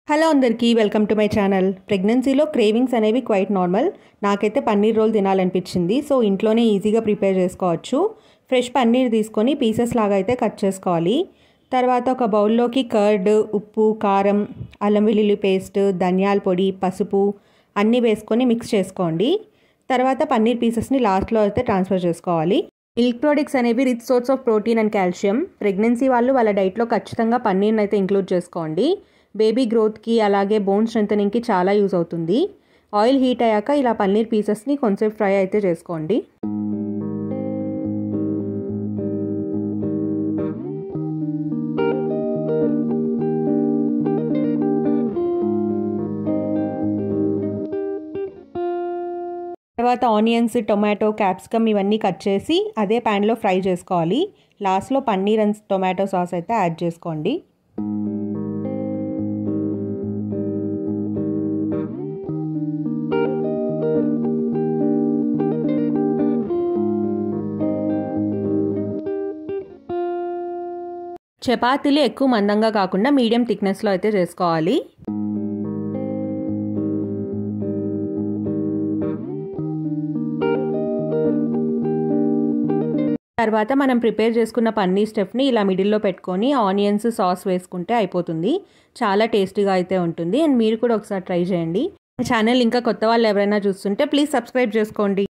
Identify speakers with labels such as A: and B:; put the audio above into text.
A: Hello అందరికీ welcome to my channel. ప్రెగ్నెన్సీలో cravings అనేవి క్వైట్ నార్మల్. నాకైతే పన్నీర్ రోల్ తినాలనిపించింది, సో ఇంట్లోనే ఈజీగా ప్రిపేర్ చేసుకోవచ్చు. ఫ్రెష్ పన్నీర్ తీసుకొని పీసెస్ లాగా అయితే కట్ చేసుకోవాలి. తర్వాత ఒక బౌల్లోకి కర్డ్, ఉప్పు, కారం, అల్లం వెల్లుల్లి పేస్ట్, ధనియాల పొడి, పసుపు అన్నీ వేసుకొని మిక్స్ చేసుకోండి. తర్వాత పన్నీర్ పీసెస్ని లాస్ట్లో అయితే ట్రాన్స్ఫర్ చేసుకోవాలి. మిల్క్ ప్రోడక్ట్స్ అనేవి rich source of protein and calcium. Pregnancy వాళ్ళు వాళ్ళ డైట్లో ఖచ్చితంగా పన్నీర్ని అయితే ఇంక్లూడ్ చేసుకోండి. బేబీ గ్రోత్కి అలాగే బోన్ స్ట్రెంథనింగ్కి చాలా యూజ్ అవుతుంది. ఆయిల్ హీట్ అయ్యాక ఇలా పన్నీర్ పీసెస్ని కొంచెం ఫ్రై అయితే చేసుకోండి. తర్వాత ఆనియన్స్, టొమాటో, క్యాప్సికమ్ ఇవన్నీ కట్ చేసి అదే ప్యాన్లో ఫ్రై చేసుకోవాలి. లాస్ట్లో పన్నీర్ అండ్ టొమాటో సాస్ అయితే యాడ్ చేసుకోండి. చపాతీలు ఎక్కువ మందంగా కాకుండా మీడియం థిక్నెస్లో అయితే చేసుకోవాలి. తర్వాత మనం ప్రిపేర్ చేసుకున్న పన్నీర్ స్టఫ్ని ఇలా మిడిల్లో పెట్టుకొని ఆనియన్స్, సాస్ వేసుకుంటే అయిపోతుంది. చాలా టేస్టీగా అయితే ఉంటుంది. అండ్ మీరు కూడా ఒకసారి ట్రై చేయండి. ఛానల్ ఇంకా కొత్త వాళ్ళు ఎవరైనా చూస్తుంటే ప్లీజ్ సబ్స్క్రైబ్ చేసుకోండి.